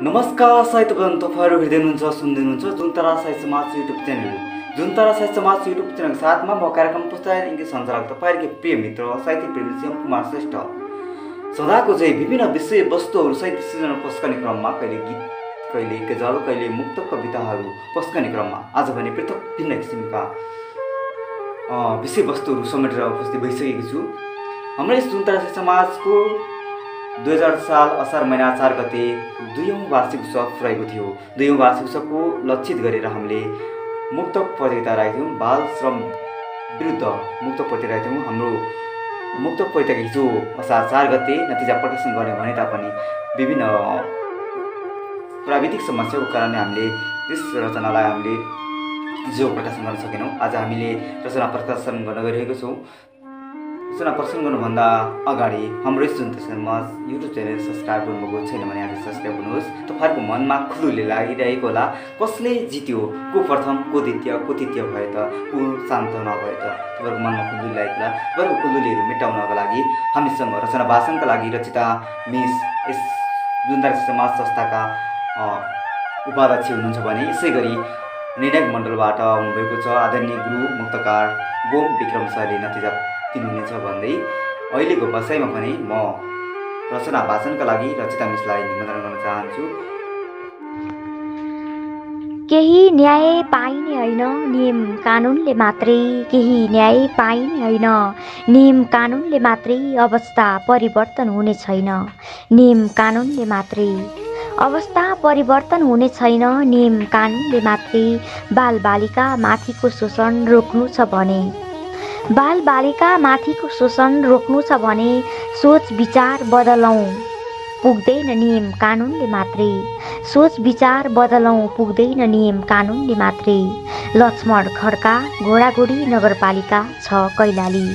नमस्कार साहित्य बदन तपाईँहरू हेर्दै हुनुहुन्छ सुन्दै हुनुहुन्छ जुनतारा साहित्य समाज युट्युब च्यानल। जुनतारा साहित्य समाज युट्युब च्यानलको साथमा म कार्यक्रम पुस्तकालय इङ्ग्लिस सञ्चालक तपाईँहरूको प्रिय मित्र साहित्य प्रेमी श्याम कुमार श्रेष्ठ। सदाको चाहिँ विभिन्न विषय वस्तुहरू साहित्य सृजना पस्कने क्रममा कहिले गीत, कहिले गजल, कहिले मुक्त कविताहरू पस्कने क्रममा आज भने पृथक भिन्न किसिमका विषयवस्तुहरू समेटेर उपस्थित भइसकेको छु। हाम्रो यस जुनतारा साहित्य समाजको 2008 साल असार महिना 4 गते 2औं वार्षिक उत्सव पुर्याएको थियो। 2औं वार्षिक उत्सवको लक्षित गरेर हामीले मुक्तक प्रतियोगिता राखेका थियौँ। बाल श्रम विरुद्ध मुक्तक प्रतियोगिता राखेका थियौँ। हाम्रो मुक्तक प्रतियोगिता हिजो असार 4 गते नतिजा प्रकाशन गर्ने भने तापनि विभिन्न प्राविधिक समस्याको कारणले हामीले त्यस रचनालाई हामीले हिजो प्रकाशन गर्न सकेनौँ। आज हामीले रचना प्रकाशन गर्न गइरहेको छौँ। रचना प्रकाशन गर्नुभन्दा अगाडि हाम्रो यस जुनतारा समाज युट्युब च्यानल सब्सक्राइब गर्नुभएको छैन भने आज सब्सक्राइब गर्नुहोस्। तपाईँहरूको मनमा खुलुले लागिरहेको होला, कसले जित्यो, को प्रथम, को द्वितीय, को तृतीय भयो त, को सान्तवना भयो त, तपाईँहरूको मनमा खुलुले लागेको होला। तपाईँहरूको खुलुलीहरू मेटाउनका लागि हामीसँग रचना भाषणका लागि रचिता मिस यस जुनतारा समाज संस्थाका उपाध्यक्ष हुनुहुन्छ भने यसै गरी निर्णायक मण्डलबाट आउनुभएको छ आदरणीय गुरु मुक्तकार गोम विक्रम सरले नतिजा दिनुहुनेछ भन्दै अहिलेको बसाइमा पनि म रचना भाषणका लागि रचिता मिसलाई निमन्त्रण गर्न चाहन्छु। केही न्याय पाइने होइन नियम कानुनले मात्रै, केही न्याय पाइने होइन नियम कानुनले मात्रै, अवस्था परिवर्तन हुने छैन नियम कानुनले मात्रै, अवस्था परिवर्तन हुने छैन नियम कानुनले मात्रै, बालबालिका माथिको शोषण रोक्नु छ भने, बालबालिका माथिको शोषण रोक्नु छ भने सोच विचार बदलौँ पुग्दैन नियम कानुनले मात्रै, सोच विचार बदलौँ पुग्दैन नियम कानुनले मात्रै, लक्ष्मण खड्का घोडाघोडी नगरपालिका 6 कैलाली।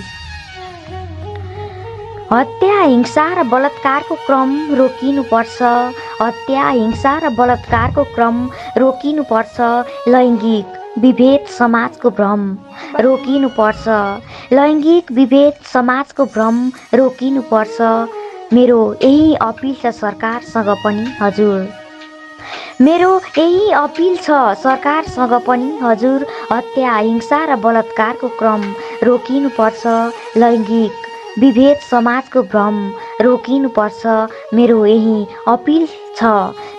हत्या हिंसा र बलात्कारको क्रम रोकिनुपर्छ, हत्या हिंसा र बलात्कारको क्रम रोकिनुपर्छ, लैङ्गिक विभेद समाजको भ्रम रोकिनुपर्छ, लैङ्गिक विभेद समाजको भ्रम रोकिनुपर्छ, मेरो यही अपिल छ सरकारसँग पनि हजुर, मेरो यही अपिल छ सरकारसँग पनि हजुर, हत्या हिंसा र बलात्कारको क्रम रोकिनुपर्छ, लैङ्गिक विभेद समाजको भ्रम रोकिनुपर्छ, मेरो यही अपिल छ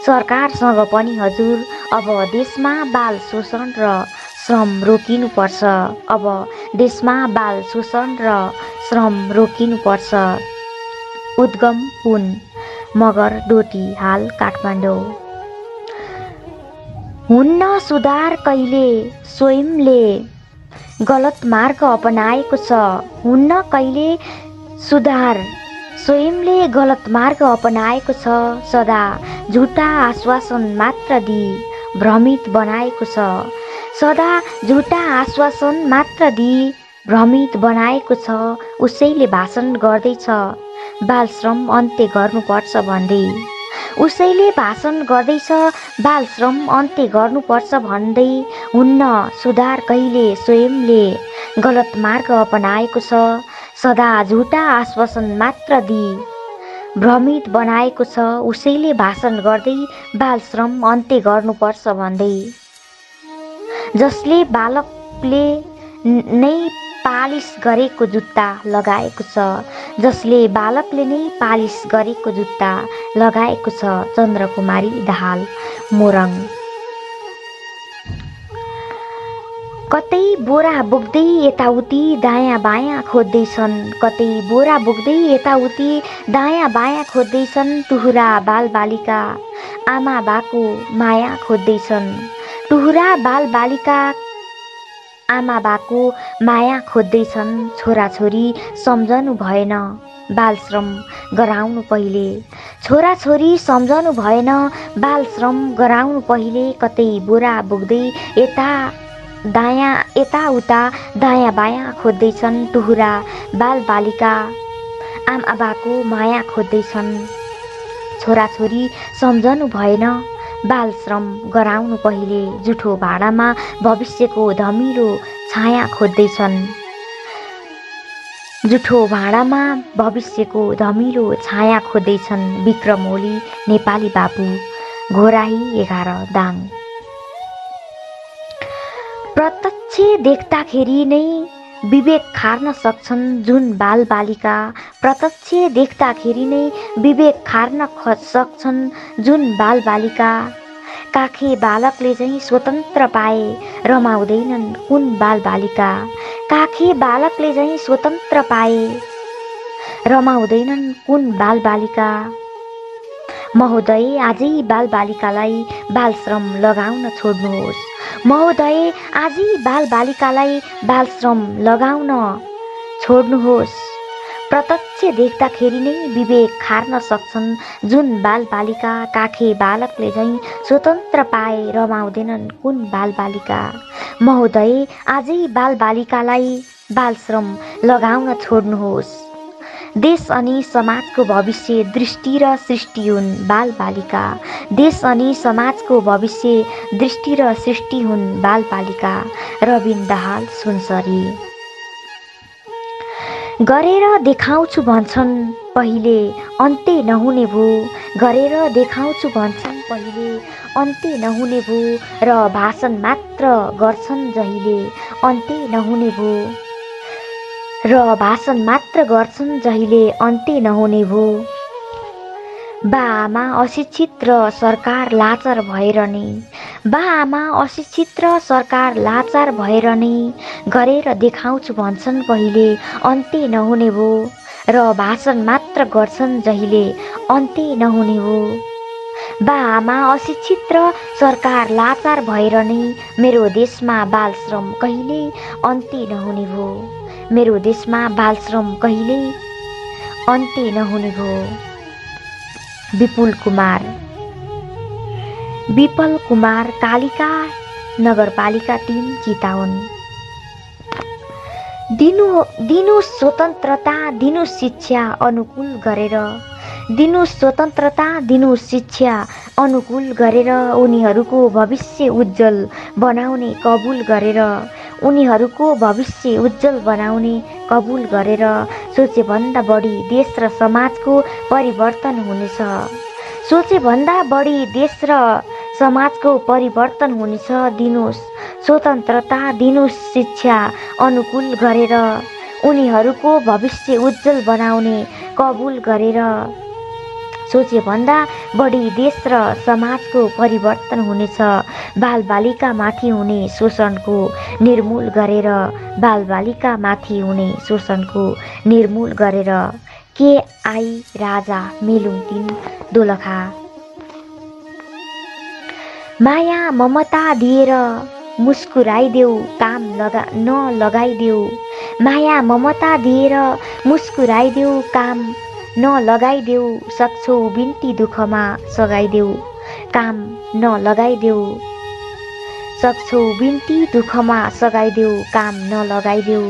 सरकारसँग पनि हजुर, अब देशमा बाल शोषण र श्रम रोकिनुपर्छ, अब देशमा बाल शोषण र श्रम रोकिनुपर्छ। उद्गम पुन मगर डोटी हाल काठमाडौँ। हुन्न सुधार कहिले स्वयंले गलत मार्ग अपनाएको छ, हुन्न कहिले सुधार स्वयंले गलत मार्ग अपनाएको छ, सदा झुटा आश्वासन मात्र दिई भ्रमित बनाएको छ, सदा झुटा आश्वासन मात्र दिई भ्रमित बनाएको छ, उसैले भाषण गर्दैछ बाल श्रम अन्त्य गर्नुपर्छ भन्दै, उसैले भाषण गर्दैछ बाल श्रम अन्त्य गर्नुपर्छ भन्दै, हुन्न सुधार कहिले स्वयंले गलत मार्ग अपनाएको छ, सदा झुटा आश्वासन मात्र दिई भ्रमित बनाएको छ, उसैले भाषण गर्दै बाल श्रम अन्त्य गर्नुपर्छ भन्दै, जसले बालकले नै पालिस गरेको जुत्ता लगाएको छ, जसले बालकले नै पालिस गरेको जुत्ता लगाएको छ, चन्द्रकुमारी दाहाल मोरङ। कतै बोरा बोक्दै यताउति दायाँ बायाँ खोज्दैछन्, कतै बोरा बोक्दै यताउति दायाँ बायाँ खोज्दैछन्, टुहुरा बालबालिका आमा बाको माया खोज्दैछन्, टुहुरा बालबालिका आमा बाको माया खोज्दैछन्, छोराछोरी सम्झनु भएन बाल श्रम गराउनु पहिले, छोराछोरी सम्झनु भएन बाल श्रम गराउनु पहिले, कतै बोरा बोक्दै यताउता दायाँ बायाँ खोज्दैछन्, टुहुरा बालबालिका आमा बाको माया खोज्दैछन्, छोराछोरी सम्झनु भएन बाल श्रम गराउनु पहिले, जुठो भाडामा भविष्यको धमिलो छाया खोज्दैछन्, जुठो भाडामा भविष्यको धमिलो छाया खोज्दैछन्, विक्रम ओली नेपाली बाबु घोराही 11 दाङ। प्रत्यक्ष देख्दाखेरि नै विवेक खार्न सक्छन् जुन बालबालिका, प्रत्यक्ष देख्दाखेरि नै विवेक खार्न सक्छन् जुन बालबालिका। काखे बालकले चाहिँ स्वतन्त्र पाए रमाउँदैनन् कुन बालबालिका, काखे बालकले चाहिँ स्वतन्त्र पाए रमाउँदैनन् कुन बालबालिका। महोदय आजै बालबालिकालाई बालश्रम लगाउन छोड्नुहोस्, महोदय आजै बालबालिकालाई बालश्रम लगाउन छोड्नुहोस्। प्रत्यक्ष देख्दाखेरि नै विवेक खार्न सक्छन् जुन बालबालिका, काखे बालकले झैँ स्वतन्त्र पाए रमाउँदैनन् कुन बालबालिका। महोदय आजै बालबालिकालाई बालश्रम लगाउन छोड्नुहोस्। देश अनि समाजको भविष्य दृष्टि र सृष्टि हुन् बालबालिका, देश अनि समाजको भविष्य दृष्टि र सृष्टि हुन् बालबालिका। रबिन दाहाल सुनसरी। गरेर देखाउँछु भन्छन् पहिले अन्त्य नहुने भो, गरेर देखाउँछु भन्छन् पहिले अन्त्य नहुने भो, र भाषण मात्र गर्छन् जहिले अन्त्य नहुने भो, र भाषण मात्र गर्छन् जहिले अन्त्य नहुने भो। बाआमा अशिक्षित र सरकार लाचार भएर नै, बाआमा अशिक्षित र सरकार लाचार भएर नै गरेर देखाउँछु भन्छन् पहिले अन्त्य नहुने भो, र भाषण मात्र गर्छन् जहिले अन्त्य नहुने भो। बाआमा अशिक्षित र सरकार लाचार भएर नै मेरो देशमा बालश्रम कहिले अन्त्य नहुने भो, मेरो देशमा बालश्रम कहिले अन्त्य नहुने भो। विपुल कुमार। विपल कुमार कालिका नगरपालिका 3 चितवन। दिनु स्वतन्त्रता दिनु शिक्षा अनुकूल गरेर, दिनु स्वतन्त्रता दिनु शिक्षा अनुकूल गरेर, उनीहरूको भविष्य उज्जवल बनाउने कबुल गरेर, उनीहरूको भविष्य उज्जवल बनाउने कबुल गरेर। सोचेभन्दा बढी देश र समाजको परिवर्तन हुनेछ, सोचेभन्दा बढी देश र समाजको परिवर्तन हुनेछ। दिनुहोस् स्वतन्त्रता दिनुहोस् शिक्षा अनुकूल गरेर, उनीहरूको भविष्य उज्जवल बनाउने कबुल गरेर। सोचेभन्दा बढी देश र समाजको परिवर्तन हुनेछ। बालबालिकामाथि हुने शोषणको निर्मूल गरेर, बालबालिकामाथि हुने शोषणको निर्मूल गरेर। के.आई. राजा मेलुङ 3 दोलखा। माया ममता दिएर मुस्कुराइदेऊ काम नलगाइदेऊ, माया ममता दिएर मुस्कुराइदेऊ काम नलगाइदेऊ, सक्छौ बिन्ती दुःखमा सगाइदेऊ काम नलगाइदेऊ, सक्छौ बिन्ती दुःखमा सगाइदेऊ काम नलगाइदेऊ।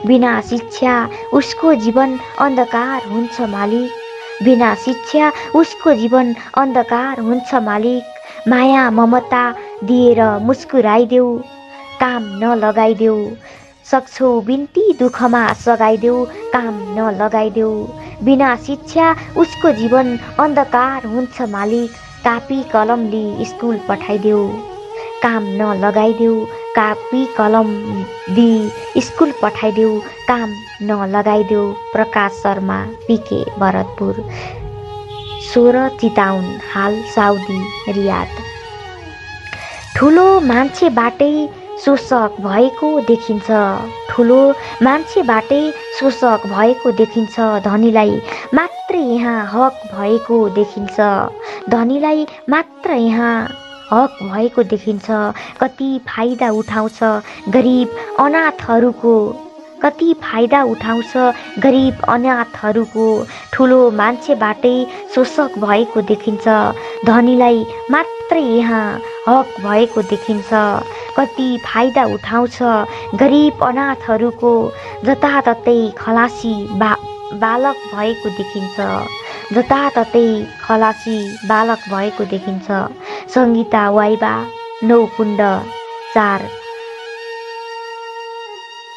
बिना शिक्षा उसको जीवन अन्धकार हुन्छ मालिक, बिना शिक्षा उसको जीवन अन्धकार हुन्छ मालिक। माया ममता दिएर मुस्कुराइदेऊ काम नलगाइदेऊ, सक्छौ बिन्ती दुःखमा सगाइदेऊ काम नलगाइदेऊ। बिना शिक्षा उसको जीवन अन्धकार हुन्छ मालिक, कापी कलम लिई स्कुल पठाइदेऊ काम नलगाइदेऊ, कापी कलम दिई स्कुल पठाइदेऊ काम नलगाइदेऊ। प्रकाश शर्मा पीके भरतपुर। 16 चितवन हाल साउदी रियाद। ठुलो मान्छेबाटै शोषक भएको देखिन्छ, ठुलो मान्छेबाटै शोषक भएको देखिन्छ, धनीलाई मात्र यहाँ हक भएको देखिन्छ, धनीलाई मात्र यहाँ हक भएको देखिन्छ। कति फाइदा उठाउँछ गरिब अनाथहरूको, कति फाइदा उठाउँछ गरिब अनाथहरूको। ठुलो मान्छेबाटै शोषक भएको देखिन्छ, धनीलाई मात्र यहाँ हक भएको देखिन्छ। कति फाइदा उठाउँछ गरिब अनाथहरूको, जताततै खलासी बालक भएको देखिन्छ, जताततै खलासी बालक भएको देखिन्छ। सङ्गीता वाइबा 9 कुण्ड 4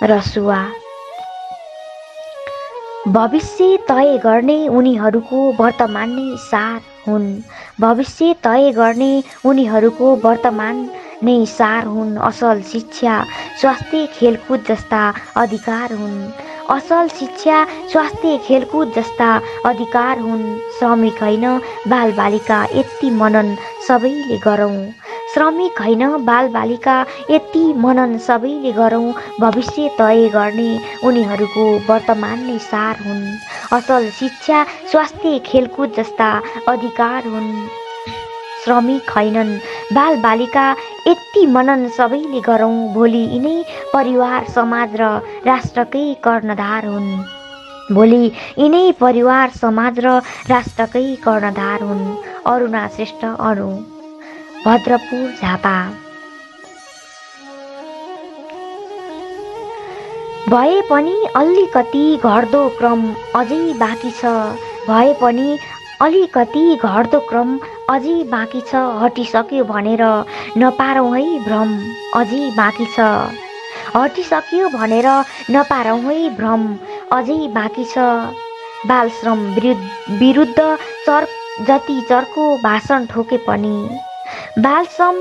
रसुवा। भविष्य तय गर्ने उनीहरूको वर्तमान नै साथ, हुन्। भविष्य तय गर्ने उनीहरूको वर्तमान नै सार हुन्। असल शिक्षा, स्वास्थ्य, खेलकुद जस्ता अधिकार हुन्। असल शिक्षा, स्वास्थ्य, खेलकुद जस्ता अधिकार हुन्। श्रमिक होइन बालबालिका यति मनन सबैले गरौँ। श्रमिक होइन बालबालिका यति मनन सबैले गरौँ। भविष्य तय गर्ने उनीहरूको वर्तमान नै सार हुन्। असल शिक्षा, स्वास्थ्य, खेलकुद जस्ता अधिकार हुन्। श्रमिक होइनन् बालबालिका यति मनन सबैले गरौँ। भोलि यिनै परिवार, समाज र राष्ट्रकै कर्णधार हुन्। भोलि यिनै परिवार, समाज र राष्ट्रकै कर्णधार हुन्। अरुणा श्रेष्ठ, अनु, भद्रपुर, झापा। भए पनि अलिकति घट्दो क्रम अझै बाँकी छ। भए पनि अलिकति घट्दो क्रम अझै बाँकी छ। हटिसक्यो भनेर नपारौँ है भ्रम अझै बाँकी छ। हटिसक्यो भनेर नपारौँ है भ्रम अझै बाँकी छ। बालश्रम विरुद्ध जति चर्को भाषण ठोके पनि, बालश्रम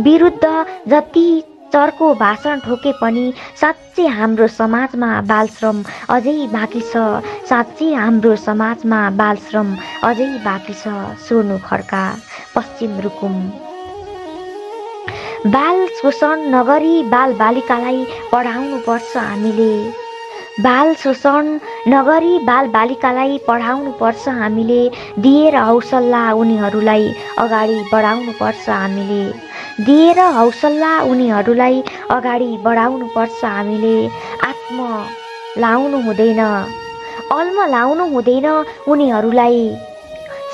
विरुद्ध जति चर्को भाषण ठोके पनि साँच्चै हाम्रो समाजमा बालश्रम अझै बाँकी छ। साँच्चै हाम्रो समाजमा बालश्रम अझै बाँकी छ। सोनु खड्का, पश्चिम रुकुम। बाल शोषण नगरी बालबालिकालाई पढाउनुपर्छ हामीले। बाल शोषण नगरी बालबालिकालाई पढाउनुपर्छ हामीले। दिएर हौसला उनीहरूलाई अगाडि बढाउनुपर्छ हामीले। दिएर हौसला उनीहरूलाई अगाडि बढाउनुपर्छ हामीले। आत्म लाउनु हुँदैन, अल्म लाउनु हुँदैन उनीहरूलाई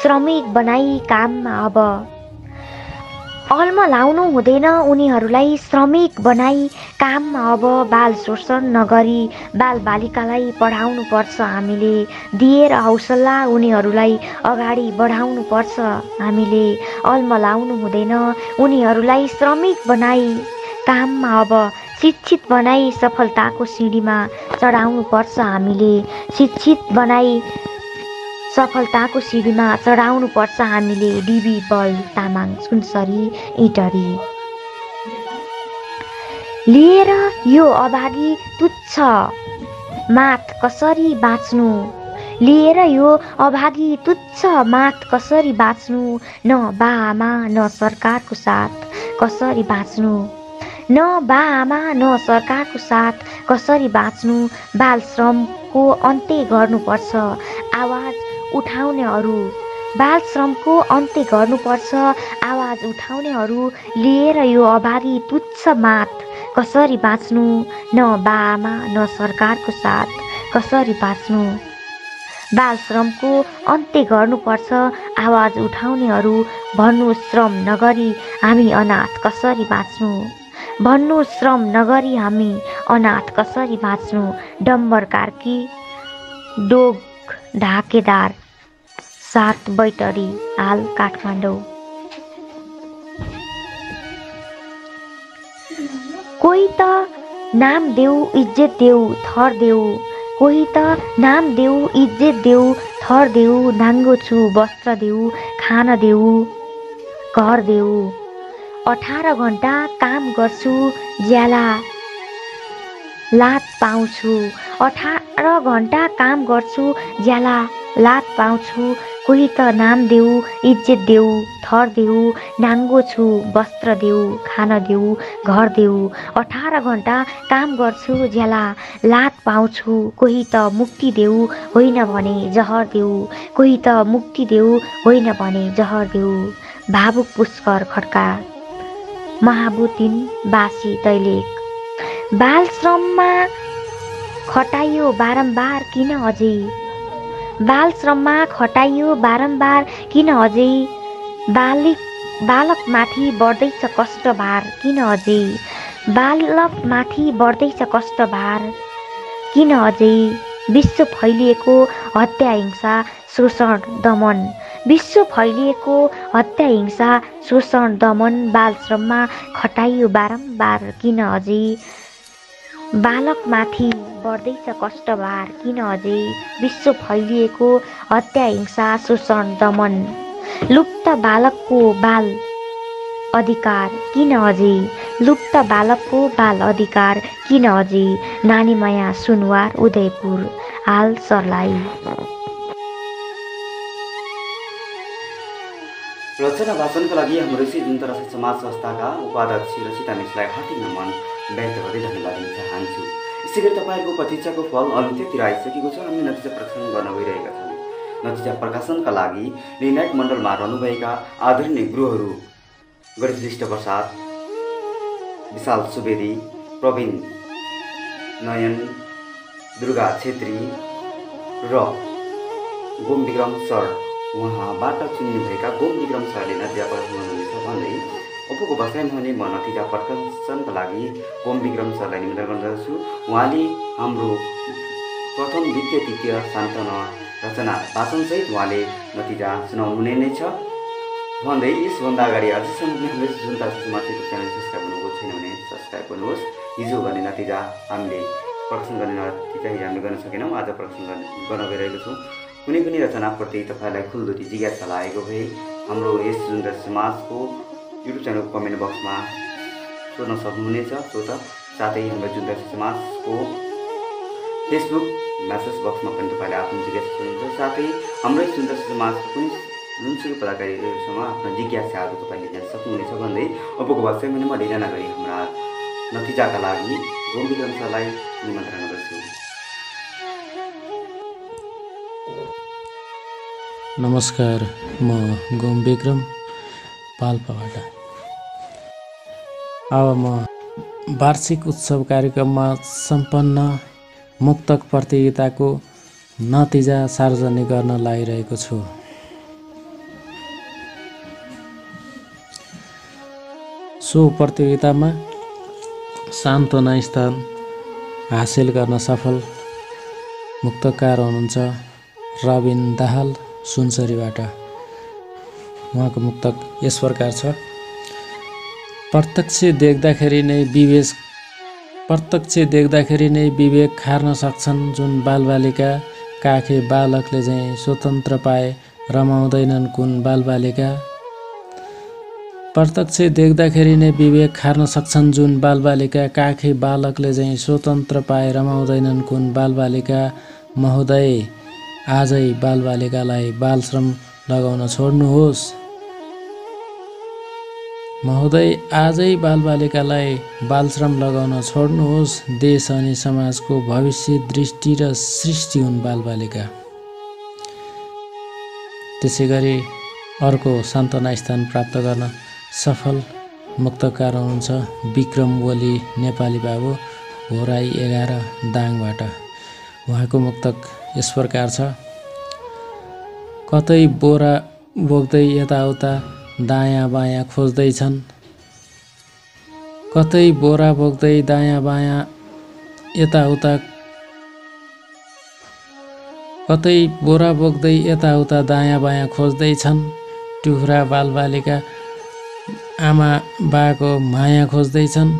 श्रमिक बनाई काममा। अब अल्म लाउनु हुँदैन उनीहरूलाई श्रमिक बनाई काममा। अब बाल शोषण नगरी बालबालिकालाई पढाउनुपर्छ हामीले। दिएर हौसला उनीहरूलाई अगाडि बढाउनुपर्छ हामीले। अल्म लाउनु हुँदैन उनीहरूलाई श्रमिक बनाई काममा। अब शिक्षित बनाई सफलताको सिँढीमा चढाउनुपर्छ हामीले। शिक्षित बनाई सफलताको सिँढीमा चढाउनुपर्छ हामीले। डिबी बल तामाङ, सुनसरी, इटरी। लिएर यो अभागी तुच्छ मात कसरी बाँच्नु? लिएर यो अभागी तुच्छ मात कसरी बाँच्नु? न बाआमा न सरकारको साथ कसरी बाँच्नु? न बाआमा न सरकारको साथ कसरी बाँच्नु? बालश्रमको अन्त्य गर्नुपर्छ आवाज उठाउनेहरू। बालश्रमको अन्त्य गर्नुपर्छ आवाज उठाउनेहरू। लिएर यो अभागी तुच्छ मात कसरी बाँच्नु? न बाआमा न सरकारको साथ कसरी बाँच्नु? बालश्रमको अन्त्य गर्नुपर्छ आवाज उठाउनेहरू। भन्नु श्रम नगरी हामी अनाथ कसरी बाँच्नु? भन्नु श्रम नगरी हामी अनाथ कसरी बाँच्नु? डम्बर कार्की, डोग ढाकेदार, 7 बैटरी, हाल काठमाडौँ। कोही त नाम देऊ इज्जत देऊ थर देऊ। कोही त नाम देऊ इज्जत देऊ थर देऊ। नाङ्गो छु वस्त्र देऊ, खान देऊ, घर देऊ। 18 घण्टा काम गर्छु ज्याला लात पाउँछु। 18 घण्टा काम गर्छु ज्याला लात पाउँछु। कोही त नाम देऊ इज्जत देऊ थर देऊ। नाङ्गो छु वस्त्र देऊ, खान देऊ, घर देऊ। 18 घण्टा काम गर्छु ज्याला लात पाउँछु। कोही त मुक्ति देऊ होइन भने जहर देऊ। कोही त मुक्ति देऊ होइन भने जहर देऊ। भावुक पुष्कर खड्का, महाबुद्धिन बासी, दैलेख। बालश्रममा खटाइयो बारम्बार किन अझै? बालश्रममा खटाइयो बारम्बार किन अझै? बालकमाथि बढ्दैछ कष्टभार किन अझै? बालकमाथि बढ्दैछ कष्टभार किन अझै? विश्व फैलिएको हत्या, हिंसा, शोषण, दमन। विश्व फैलिएको हत्या, हिंसा, शोषण, दमन। बालश्रममा खटाइयो बारम्बार किन अझै? बालकमाथि बढ्दैछ कष्टभार, किन अझै विश्व फैलिएको हत्या, हिंसा, शोषण, दमन। लुप्त बालकको बाल अधिकार किन अझै, लुप्त बालकको बाल अधिकार किन अझै। नानीमाया सुनवार उदयपुर हाल सर्लाही। रचना वाचनका लागि हाम्रो ऋषि जुन्तरासी समाज संस्थाका उपाध्यक्ष रसिता मिसलाई हार्दिक नमन व्यक्त गर्दै धन्यवाद दिन चाहन्छु। यसै गरी तपाईँहरूको प्रतीक्षाको फल अन्त्यतिर आइसकेको छ। हामी नतिजा प्रकाशन गर्न गइरहेका छौँ। नतिजा प्रकाशनका लागि निर्णायक मण्डलमा रहनुभएका आदरणीय गुरुहरू गणेश विष्ट प्रसाद, विशाल सुवेदी, प्रवीण नयन, दुर्गा छेत्री र गोम विक्रम सर, उहाँबाट चुन्नुभएका गोम विक्रम सरले नतिजा प्रकाशन गर्नुहुनेछ भन्दै उपको बसाइमा हुने म नतिजा प्रकाशनका लागि गोम विक्रम सरलाई निवेदन गर्दछु। उहाँले हाम्रो प्रथम, द्वितीय, तृतीय सान्तवना रचना वाचनसहित उहाँले नतिजा सुनाउनुहुने नै छ भन्दै यसभन्दा अगाडि अझैसम्म हाम्रो जुन्तरासी समाज युट्युब च्यानल सब्सक्राइब गर्नुभएको छैन भने सब्सक्राइब गर्नुहोस्। हिजो गर्ने नतिजा हामीले प्रकाशन गर्ने नतिजा हिजो हामीले गर्न सकेनौँ, आज प्रकाशन गर्न गइरहेको छौँ। कुनै पनि रचनाप्रति तपाईँलाई खुल्दुरी जिज्ञासा लागेको भए हाम्रो यस जुन्तरासी समाजको युट्युब च्यानलको कमेन्ट बक्समा सोध्न सक्नुहुनेछ। साथै हाम्रो जुन्तरासी समाजको फेसबुक मेसेज बक्समा पनि तपाईँले आफ्नो जिज्ञासा सोध्नुहुन्छ। साथै हाम्रो यस जुन्तरासी समाजको कुनै जुनसुकै पदाधिकारीहरूसँग आफ्नो जिज्ञासाहरू तपाईँले जान सक्नुहुनेछ भन्दै उपको वाचनमा म ढिला नगरी हाम्रा नतिजाका लागि गोम विक्रम सरलाई निमन्त्रण गर्छु। नमस्कार, म गोम विक्रम पाल्पाबाट। अब म वार्षिक उत्सव कार्यक्रममा सम्पन्न मुक्तक प्रतियोगिताको नतिजा सार्वजनिक गर्न लागिरहेको छु। सो प्रतियोगितामा सान्त्वना स्थान हासिल गर्न सफल मुक्तकार हुनुहुन्छ रबिन दाहाल सुनसरीबाट। उहाँको मुक्तक यस प्रकार छ। प्रत्यक्ष देख्दाखेरि नै विवेक खार्न सक्छन् जुन बालबालिका, काखे बालकले चाहिँ स्वतन्त्र पाए रमाउँदैनन् कुन बालबालिका। प्रत्यक्ष देख्दाखेरि नै विवेक खार्न सक्छन् जुन बालबालिका, काखे बालकले चाहिँ स्वतन्त्र पाए रमाउँदैनन् कुन बालबालिका। महोदय आजै बालबालिकालाई बालश्रम लगाउन छोड्नुहोस्। महोदय आजै बालबालिकालाई बालश्रम लगाउन छोड्नुहोस्। देश अनि समाजको भविष्य, दृष्टि र सृष्टि हुन् बालबालिका। त्यसै गरी अर्को सान्त्वना स्थान प्राप्त गर्न सफल मुक्तकार हुनुहुन्छ विक्रम ओली नेपाली बाबु, होराई 11 दाङबाट। उहाँको मुक्तक यस प्रकार छ। कतै बोरा बोक्दै यताउता दायाँ बायाँ खोज्दैछन्, कतै बोरा बोक्दै दायाँ बायाँ यताउता, कतै बोरा बोक्दै यताउता दायाँ बायाँ खोज्दैछन्। टुक्रा बालबालिका आमा बाको माया खोज्दैछन्,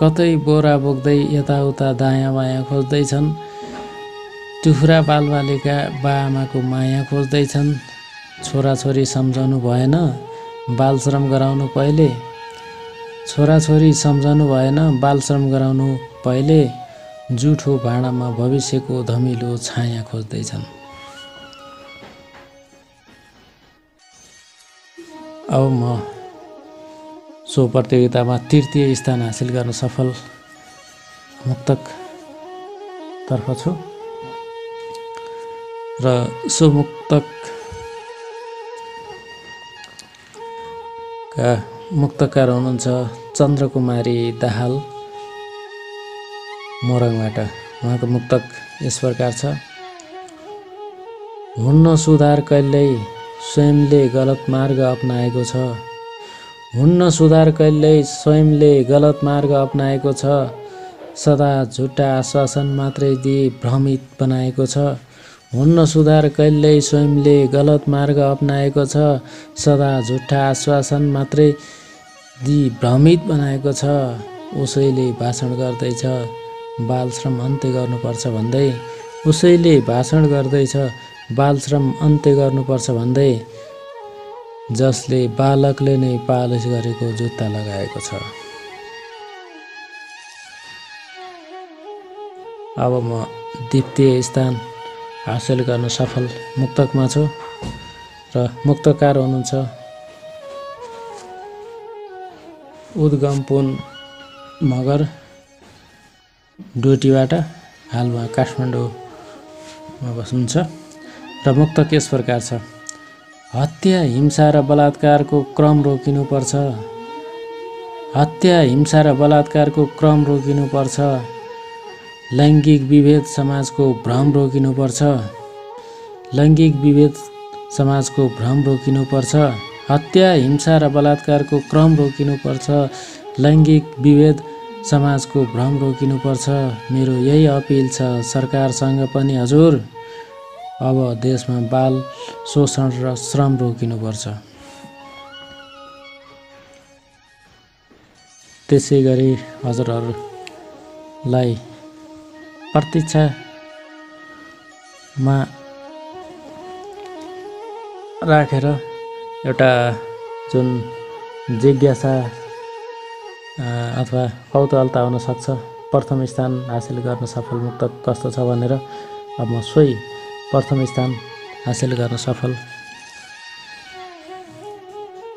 कतै बोरा बोक्दै यताउता दायाँ बायाँ खोज्दैछन्। टुक्रा बालबालिका बा आमाको माया खोज्दैछन्। छोराछोरी सम्झनु भएन बालश्रम गराउनु पहिले, छोराछोरी सम्झनु भएन बालश्रम गराउनु पहिले। जुठो भाँडामा भविष्यको धमिलो छाया खोज्दैछन्। अब म सो प्रतियोगितामा तृतीय स्थान हासिल गर्न सफल मुक्तक तर्फ छु र सो मुक्तकका मुक्तकार हुनुहुन्छ चन्द्रकुमारी दाहाल मोरङबाट। उहाँको मुक्तक यस प्रकार छ। हुन्न सुधार कहिल्यै स्वयंले गलत मार्ग अपनाएको छ, हुन्न सुधार कहिल्यै स्वयंले गलत मार्ग अपनाएको छ। सदा झुट्टा आश्वासन मात्रै दिई भ्रमित बनाएको छ, हुन्न सुधार कहिल्यै स्वयंले गलत मार्ग अपनाएको छ। सदा झुट्टा आश्वासन मात्रै दिई भ्रमित बनाएको छ। उसैले भाषण गर्दैछ बालश्रम अन्त्य गर्नुपर्छ भन्दै उसैले भाषण गर्दैछ बालश्रम अन्त्य गर्नुपर्छ भन्दै जसले बालकले नै पालिस गरेको जुत्ता लगाएको छ। अब म द्वितीय स्थान हासिल गर्न सफल मुक्तकमा छु र मुक्तकार हुनुहुन्छ उद्गम पुन मगर डोटीबाट, हाल उहाँ काठमाडौँमा बस्नुहुन्छ र मुक्तक यस प्रकार छ। हत्या हिंसा र बलात्कारको क्रम रोकिनुपर्छ, हत्या हिंसा र बलात्कारको क्रम रोकिनुपर्छ, लैङ्गिक विभेद समाजको भ्रम रोकिनुपर्छ, लैङ्गिक विभेद समाजको भ्रम रोकिनुपर्छ, हत्या हिंसा र बलात्कारको क्रम रोकिनुपर्छ, लैङ्गिक विभेद समाजको भ्रम रोकिनुपर्छ। मेरो यही अपिल छ सरकारसँग पनि हजुर, अब देशमा बाल शोषण र श्रम रोकिनुपर्छ। त्यसै गरी हजुरहरूलाई प्रतीक्षामा राखेर एउटा जुन जिज्ञासा अथवा कौतूहलता हुन सक्छ प्रथम स्थान हासिल गर्न सफल मुक्तक कस्तो छ भनेर, अब म सोही प्रथम स्थान हासिल गर्न सफल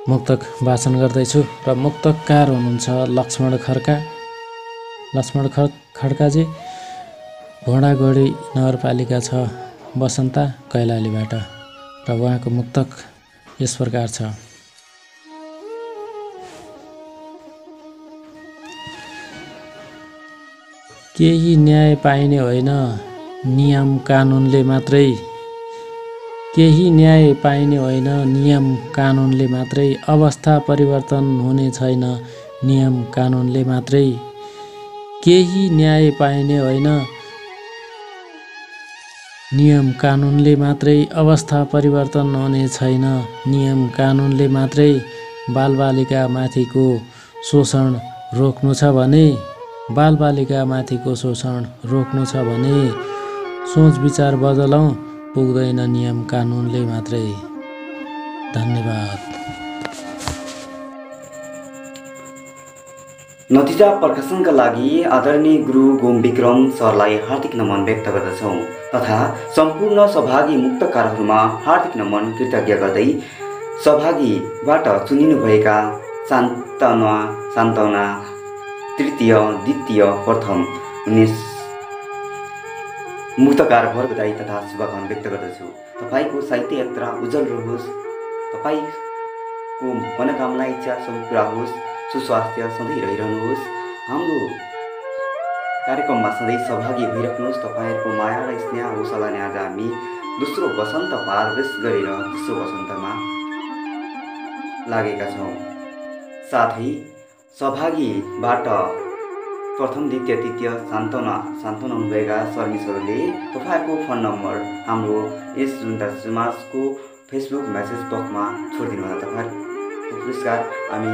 मुक्तक वाचन गर्दैछु र मुक्तकार हुनुहुन्छ लक्ष्मण खड्का। लक्ष्मण खड्काजी घोडाघोडी नगरपालिका 6 बसन्ता कैलालीबाट र उहाँको मुक्तक यस प्रकार छ। केही न्याय पाइने होइन नियम कानुनले मात्रै, केही न्याय पाइने होइन नियम कानुनले मात्रै, अवस्था परिवर्तन हुने छैन नियम कानुनले मात्रै, केही न्याय पाइने होइन नियम कानुनले मात्रै, अवस्था परिवर्तन हुने छैन नियम कानुनले मात्रै, बालबालिका माथिको शोषण रोक्नु छ भने, बालबालिका माथिको शोषण रोक्नु छ भने सोच विचार बदलौँ पुग्दैन नियम कानुनले मात्रै। धन्यवाद। नतिजा प्रकाशनका लागि आदरणीय गुरु गोम विक्रम सरलाई हार्दिक नमन व्यक्त गर्दछौँ तथा सम्पूर्ण सहभागी मुक्तकारहरूमा हार्दिक नमन कृतज्ञ गर्दै सहभागीबाट चुनिनुभएका सान्तवना तृतीय द्वितीय प्रथम मुक्तकारहरूको बधाई तथा शुभकामना व्यक्त गर्दछु। तपाईँको साहित्य यात्रा उज्जवल रहोस्, तपाईँको मनोकामना इच्छा सबै पुरा होस्, सुस्वास्थ्य सधैँ रहिरहनुहोस्, हाम्रो कार्यक्रममा सधैँ सहभागी भइराख्नुहोस्। तपाईँहरूको माया र स्नेह हौसला नै आज हामी दोस्रो वसन्त प्रवेश गरेर तेस्रो वसन्तमा लागेका छौँ। साथै सहभागीबाट प्रथम द्वितीय तृतीय सान्त्वना हुनुभएका सर्भिसहरूले तपाईँहरूको फोन नम्बर हाम्रो यस जुनता समाजको फेसबुक मेसेज बक्समा छोडिदिनु होला। तपाईँहरूको पुरस्कार हामी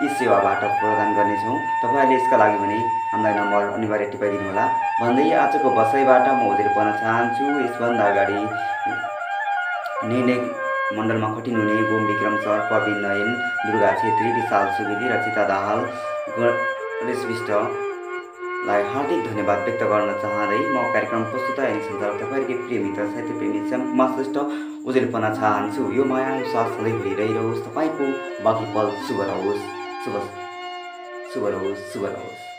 यी सेवाबाट प्रदान गर्नेछौँ। तपाईँहरूले यसका लागि भने हामीलाई नम्बर अनिवार्य टिपाइदिनु होला भन्दै आजको बसाइबाट म उजेर पर्न चाहन्छु। यसभन्दा अगाडि निर्णय मण्डलमा खटिनुहुने गोम विक्रम सर, प्रवीण नयन, दुर्गा छेत्री, विशाल सुवेदी, रचिता दाहाल, गणेश विष्टलाई हार्दिक धन्यवाद व्यक्त गर्न चाहँदै म कार्यक्रम प्रस्तुता एवं सञ्चालक तपाईँहरूकै प्रिय मित्र साहित्य प्रेमी श्यामकुमार श्रेष्ठ उजेर पर्न चाहन्छु। यो माया साथ सधैँ भइरहोस्, तपाईँको बाँकी पल शुभ रहोस्, शुभ रहोस्।